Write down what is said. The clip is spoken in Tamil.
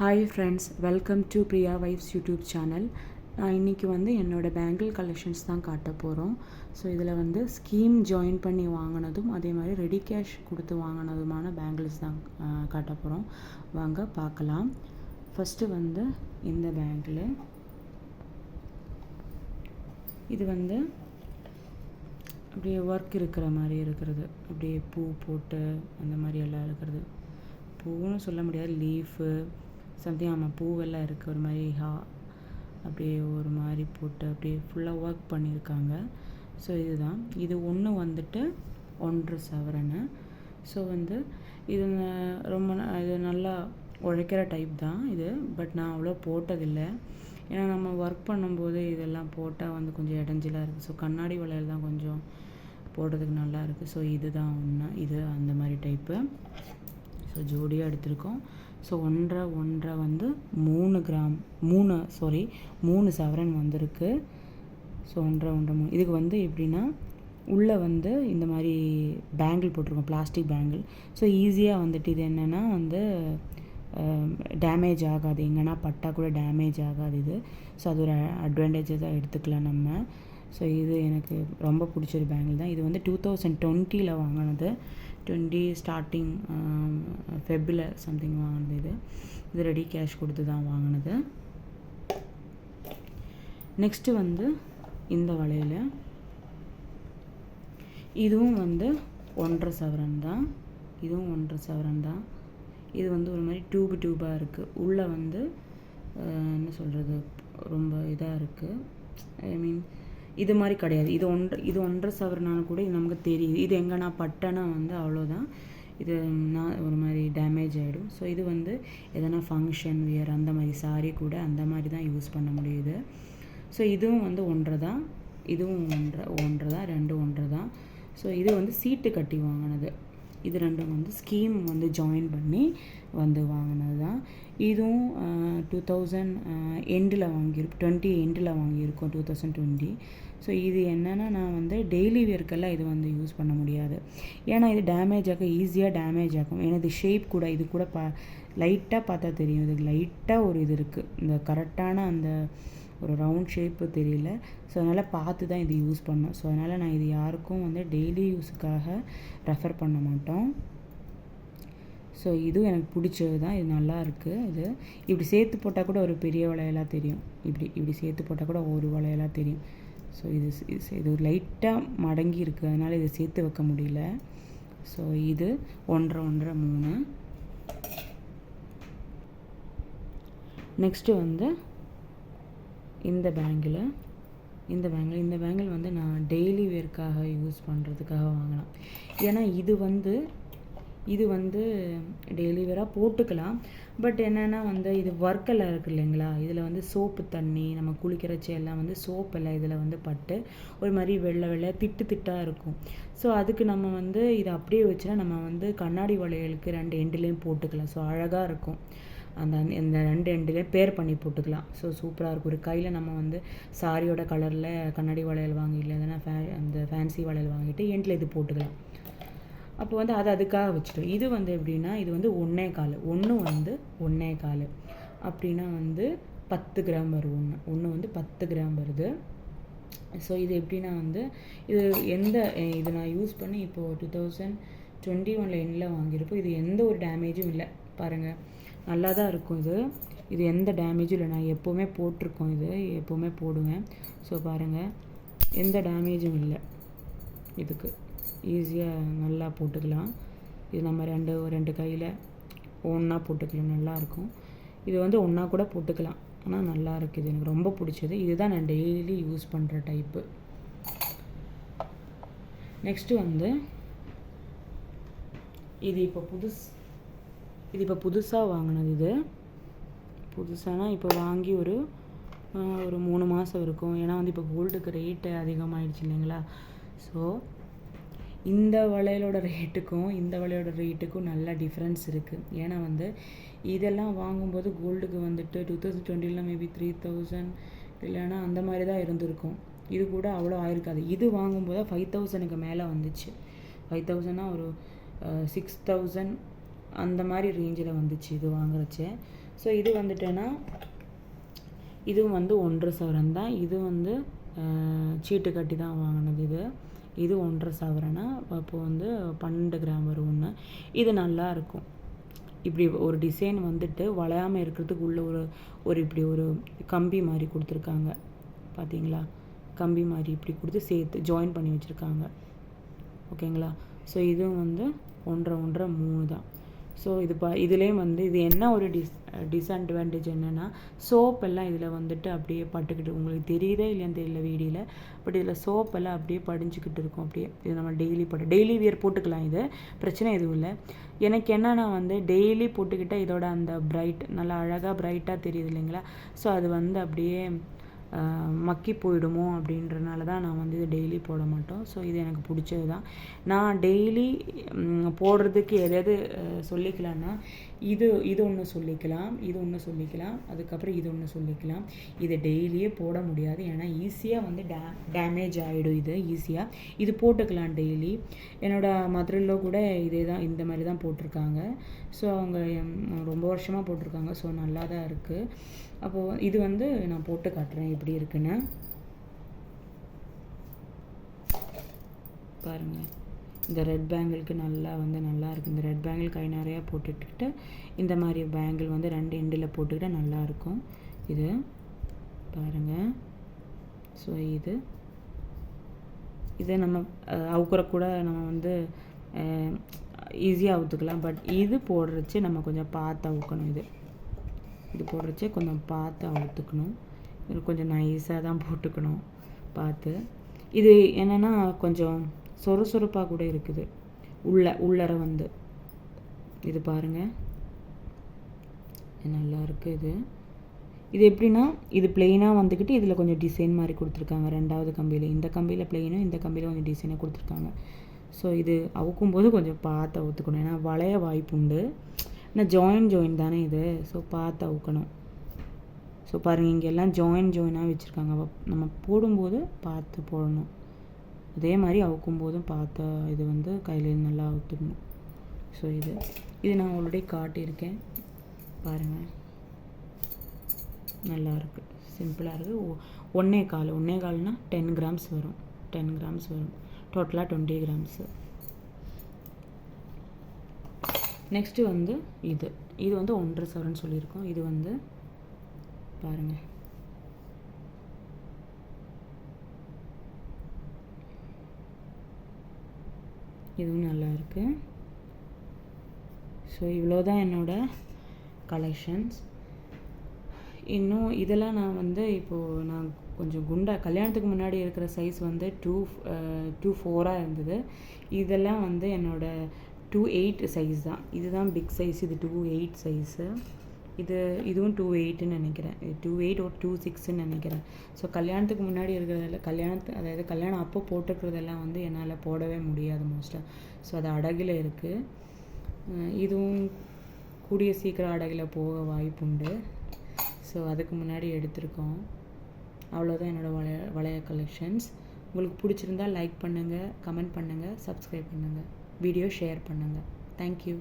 Hi friends, welcome to Priya wife's YouTube channel. நான் இன்றைக்கி என்னோடய பேங்கிள் கலெக்ஷன்ஸ் தான் காட்ட போகிறோம். ஸோ இதில் ஸ்கீம் ஜாயின் பண்ணி வாங்கினதும் அதே மாதிரி ரெடி கேஷ் கொடுத்து வாங்கினதுமான பேங்கிள்ஸ் தான் காட்ட போகிறோம். வாங்க பார்க்கலாம். ஃபஸ்ட்டு இந்த பேங்கிள், இது அப்படியே ஒர்க் இருக்கிற மாதிரி இருக்கிறது, அப்படியே பூ போட்டு அந்த மாதிரி எல்லாம் இருக்கிறது. பூன்னு சொல்ல முடியாது, லீஃபு சம்திங். ஆமாம், பூவெல்லாம் இருக்குது. ஒரு மாதிரி அப்படியே ஒரு மாதிரி போட்டு அப்படியே ஃபுல்லாக ஒர்க் பண்ணியிருக்காங்க. ஸோ இதுதான் இது. ஒன்று 1.5 சவரன். ஸோ இது ரொம்ப இது நல்லா உழைக்கிற டைப் தான் இது. பட் நான் அவ்வளோ போட்டதில்லை, ஏன்னா நம்ம ஒர்க் பண்ணும்போது இதெல்லாம் போட்டால் கொஞ்சம் இடைஞ்சலாக இருக்குது. ஸோ கண்ணாடி வளையல் தான் கொஞ்சம் போடுறதுக்கு நல்லா இருக்குது. ஸோ இதுதான் ஒன்று. இது அந்த மாதிரி டைப்பு. ஸோ ஜோடியாக எடுத்திருக்கோம். ஸோ 1.5 3 சவரன் வந்திருக்கு. ஸோ 1.5 3. இதுக்கு எப்படின்னா உள்ளே இந்த மாதிரி பேங்கிள் போட்டிருக்கோம், பிளாஸ்டிக் பேங்கிள். ஸோ ஈஸியாக இது என்னென்னா டேமேஜ் ஆகாது, எங்கன்னா பட்டா கூட டேமேஜ் ஆகாது இது. ஸோ அது ஒரு அட்வான்டேஜாக தான் எடுத்துக்கலாம் நம்ம. ஸோ இது எனக்கு ரொம்ப பிடிச்ச பேங்கிள் தான். இது 2020 வாங்கினது. 20 ஸ்டார்டிங் ஃபெப்பில் சம்திங் வாங்கினது இது ரெடி கேஷ் கொடுத்து தான் வாங்கினது. நெக்ஸ்ட்டு இந்த வளையல், இதுவும் 1.5 சவரன் தான். இதுவும் 1.5 சவரன் தான். இது ஒரு மாதிரி டியூபாக இருக்குது. உள்ளே என்ன சொல்கிறது, ரொம்ப இதாக இருக்குது. ஐ மீன் இது மாதிரி கிடையாது. இது 1.5 சவரனாலும் கூட இது நமக்கு தெரியுது. இது எங்கன்னா பட்டனா அவ்வளோதான், இது நான் ஒரு மாதிரி டேமேஜ் ஆகிடும். ஸோ இது எதனா ஃபங்க்ஷன் வியர் அந்த மாதிரி சாரி கூட அந்த மாதிரி தான் யூஸ் பண்ண முடியுது. ஸோ இதுவும் 1.5 தான். இதுவும் 1.5 தான். 2 1.5 தான். ஸோ இது சீட்டு கட்டி வாங்கினது. இது ரெண்டும் ஸ்கீம் ஜாயின் பண்ணி வாங்கினது தான். இதுவும் 2000 எண்டில் வாங்கியிருக்கோம், 20 எண்டில் வாங்கியிருக்கோம், 2020. ஸோ இது என்னென்னா, நான் டெய்லி வேர்க்கெல்லாம் இது யூஸ் பண்ண முடியாது, ஏன்னா இது டேமேஜ் ஆகும், ஈஸியாக டேமேஜ் ஆகும். ஏன்னா இது ஷேப் கூட இது கூட லைட்டாக பார்த்தா தெரியும், இது லைட்டாக ஒரு இது இருக்குது, இந்த கரெக்டான அந்த ஒரு ரவுண்ட் ஷேப்பு தெரியல. ஸோ அதனால் பார்த்து தான் இது யூஸ் பண்ணோம். ஸோ அதனால் நான் இது யாருக்கும் டெய்லி யூஸுக்காக ரெஃபர் பண்ண மாட்டோம். ஸோ இதுவும் எனக்கு பிடிச்சது தான். இது நல்லா இருக்குது. இது இப்படி சேர்த்து போட்டால் கூட ஒரு பெரிய வளையலாக தெரியும், இப்படி சேர்த்து போட்டால் கூட ஒரு வளையலாக தெரியும். ஸோ இது லைட்டாக மடங்கி இருக்குது, அதனால் இதை சேர்த்து வைக்க முடியல. ஸோ இது 1.5 3. நெக்ஸ்ட்டு இந்த பேங்கிள் நான் டெய்லி வேர்க்காக யூஸ் பண்ணுறதுக்காக வாங்கினேன். ஏன்னா இது டெய்லி வேராக போட்டுக்கலாம். பட் என்னென்னா இது ஒர்க்கெல்லாம் இருக்குது இல்லைங்களா, இதில் சோப்பு தண்ணி நம்ம குளிக்கிறச்ச எல்லாம் சோப்பெல்லாம் இதில் பட்டு ஒரு மாதிரி வெள்ளை திட்டாக இருக்கும். ஸோ அதுக்கு நம்ம இதை அப்படியே வச்சுன்னா நம்ம கண்ணாடி வளையலுக்கு 2 எண்டுலேயும் போட்டுக்கலாம். ஸோ அழகாக இருக்கும். இந்த 2 எண்டுலேயும் பேர் பண்ணி போட்டுக்கலாம். ஸோ சூப்பராக இருக்கும். ஒரு கையில் நம்ம சாரியோட கலரில் கண்ணாடி வளையல் வாங்கிடல, எதனா அந்த ஃபேன்சி வளையல் வாங்கிட்டு எண்டில் இது போட்டுக்கலாம். அப்போ அது அதுக்காக வச்சுட்டோம். இது எப்படின்னா, இது 1.25 ஒன்று 1.25 அப்படின்னா 10 கிராம் வரும். ஒன்று 10 கிராம் வருது. ஸோ இது எப்படின்னா இது நான் யூஸ் பண்ணி இப்போது 2021 எண்டில் வாங்கியிருப்போம். இது எந்த ஒரு டேமேஜும் இல்லை, பாருங்கள், நல்லா தான் இருக்கும். இது எந்த டேமேஜும் இல்லை. நான் எப்போவுமே போட்டிருக்கோம், இது எப்போவுமே போடுவேன். ஸோ பாருங்கள், எந்த டேமேஜும் இல்லை. இதுக்கு ஈஸியாக நல்லா போட்டுக்கலாம். இது நம்ம ரெண்டு கையில் ஒன்றா போட்டுக்கலாம், நல்லாயிருக்கும். இது ஒன்றா கூட போட்டுக்கலாம், ஆனால் நல்லா இருக்குது. இது எனக்கு ரொம்ப பிடிச்சது. இதுதான் நான் டெய்லி யூஸ் பண்ணுற டைப்பு. நெக்ஸ்ட்டு இது இப்போ புதுசாக வாங்கினது. இது புதுசானா இப்போ வாங்கி ஒரு 3 மாதம் இருக்கும். ஏன்னா இப்போ கோல்டுக்கு ரேட்டு அதிகமாகிடுச்சு இல்லைங்களா. ஸோ இந்த வளையலோட ரேட்டுக்கும் நல்ல டிஃப்ரென்ஸ் இருக்குது. ஏன்னா இதெல்லாம் வாங்கும்போது கோல்டுக்கு 2020 மேபி 3000 இல்லைன்னா அந்த மாதிரி தான் இருந்திருக்கும். இது கூட அவ்வளோ ஆயிருக்காது. இது வாங்கும்போது 5000க்கு மேலே வந்துச்சு. 5000னா ஒரு 6000 அந்த மாதிரி ரேஞ்சில் வந்துச்சு இது வாங்குறச்சே. ஸோ இது வந்துட்டேன்னா இதுவும் வந்து 1.5 சவரன் தான். இது வந்து சீட்டு கட்டி தான் வாங்கினது. இது 1.5 சவரனா. அப்போது வந்து 12 கிராம் வரும் ஒன்று. இது நல்லாயிருக்கும். இப்படி ஒரு டிசைன் வந்துட்டு வளையாமல் இருக்கிறதுக்கு உள்ள ஒரு இப்படி ஒரு கம்பி மாதிரி கொடுத்துருக்காங்க பார்த்தீங்களா? கம்பி மாதிரி இப்படி கொடுத்து சேர்த்து ஜாயின் பண்ணி வச்சுருக்காங்க. ஓகேங்களா? ஸோ இதுவும் வந்து 1.5 3 தான். ஸோ இதுலேயே வந்து இது என்ன ஒரு டிஸ்அட்வான்டேஜ் என்னென்னா, சோப் எல்லாம் இதில் வந்துட்டு அப்படியே பட்டுக்கிட்டு, உங்களுக்கு தெரியுதே இல்லையான்னு தெரியல வீடியோவில், பட் இதில் சோப் எல்லாம் அப்படியே படிஞ்சுக்கிட்டு இருக்கும். அப்படியே இது நம்ம டெய்லி வியர் போட்டுக்கலாம். இது பிரச்சனை எதுவும் இல்லை. எனக்கு என்னென்னா வந்து டெய்லி போட்டுக்கிட்டால் இதோட அந்த பிரைட் நல்லா அழகாக பிரைட்டாக தெரியுது இல்லைங்களா? ஸோ அது வந்து அப்படியே மக்கி போயிடுமோ அப்படின்றனால தான் நான் வந்து இது டெய்லி போட மாட்டோம். ஸோ இது எனக்கு பிடிச்சது தான். நான் டெய்லி போடுறதுக்கு எதாவது சொல்லிக்கலான்னா இது ஒன்று சொல்லிக்கலாம், அதுக்கப்புறம் இது ஒன்று சொல்லிக்கலாம். இதை டெய்லியே போட முடியாது, ஏன்னா ஈஸியாக வந்து டேமேஜ் ஆகிடும். இது ஈஸியாக இது போட்டுக்கலாம் டெய்லி. என்னோடய மதுரையிலோ கூட இதே தான், இந்த மாதிரி தான் போட்டிருக்காங்க. ஸோ அவங்க ரொம்ப வருஷமாக போட்டிருக்காங்க. ஸோ நல்லா தான் இருக்குது. அப்போது இது வந்து நான் போட்டு காட்டுறேன் எப்படி இருக்குன்னு பாருங்கள். இந்த ரெட் பேங்கிளுக்கு நல்லா இருக்குது. இந்த ரெட் பேங்கிள் கை நிறையா போட்டுக்கிட்டு இந்த மாதிரி பேங்கிள் வந்து 2 எண்டில் போட்டுக்கிட்டால் நல்லாயிருக்கும். இது பாருங்கள். ஸோ இதை நம்ம அவுக்குற நம்ம வந்து ஈஸியாக அவுத்துக்கலாம். பட் இது போடுறச்சு நம்ம கொஞ்சம் பார்த்து அவுக்கணும். இது போடுறச்சே கொஞ்சம் பார்த்து அவுத்துக்கணும். இது கொஞ்சம் நைஸாக தான் போட்டுக்கணும் பார்த்து. இது என்னென்னா கொஞ்சம் சொறுசொறுப்பாக கூட இருக்குது உள்ளர வந்து. இது பாருங்கள், நல்லா இருக்குது. இது எப்படின்னா இது பிளெயினாக வந்துக்கிட்டு இதில் கொஞ்சம் டிசைன் மாதிரி கொடுத்துருக்காங்க. 2வது கம்பியில், இந்த கம்பியில் பிளெயினும் இந்த கம்பியில் கொஞ்சம் டிசைனாக கொடுத்துருக்காங்க. ஸோ இது அவுக்கும்போது கொஞ்சம் பார்த்து அவுத்துக்கணும், ஏன்னா வளைய வாய்ப்பு உண்டு. ஆனால் ஜாயின் தானே இது. ஸோ பார்த்து அவுக்கணும். ஸோ பாருங்கள், இங்கே எல்லாம் ஜாயினாக வச்சுருக்காங்க. நம்ம போடும்போது பார்த்து போடணும். அதே மாதிரி அவுக்கும் போதும் பார்த்து இது வந்து கையில் நல்லா அவுத்துக்கணும். ஸோ இது நான் ஆல்ரெடி காட்டியிருக்கேன் பாருங்கள். நல்லாயிருக்கு, சிம்பிளாக இருக்குது. 1.25 10 கிராம்ஸ் வரும். டோட்டலாக 20 கிராம்ஸு. நெக்ஸ்ட்டு வந்து இது வந்து 1.5 சவரன் சொல்லியிருக்கோம். இது வந்து பாருங்கள், இதுவும் நல்லாயிருக்கு. ஸோ இவ்வளோதான் என்னோடய கலெக்ஷன்ஸ். இன்னும் இதெல்லாம் நான் வந்து இப்போது நான் கொஞ்சம் கல்யாணத்துக்கு முன்னாடி இருக்கிற சைஸ் வந்து 2.4 இருந்தது. இதெல்லாம் வந்து என்னோடய 2.8 சைஸ் தான். இதுதான் பிக் சைஸ். இது 2.8 சைஸு. இதுவும் 2.8ன்னு நினைக்கிறேன். இது 2.8 or 2.6ன்னு நினைக்கிறேன். ஸோ கல்யாணத்துக்கு முன்னாடி இருக்கிறதில் அதாவது கல்யாணம் அப்போ போட்டுக்கிறதெல்லாம் வந்து என்னால் போடவே முடியாது மோஸ்ட்டாக. ஸோ அது அடகில் இருக்குது. இதுவும் கூடிய சீக்கிரம் அடகில் போக வாய்ப்புண்டு. ஸோ அதுக்கு முன்னாடி எடுத்திருக்கோம். அவ்வளோதான் என்னோடய வளைய கலெக்ஷன்ஸ். உங்களுக்கு பிடிச்சிருந்தால் லைக் பண்ணுங்கள், கமெண்ட் பண்ணுங்கள், சப்ஸ்கிரைப் பண்ணுங்கள், வீடியோ ஷேர் பண்ணுங்கள். தேங்க்யூ.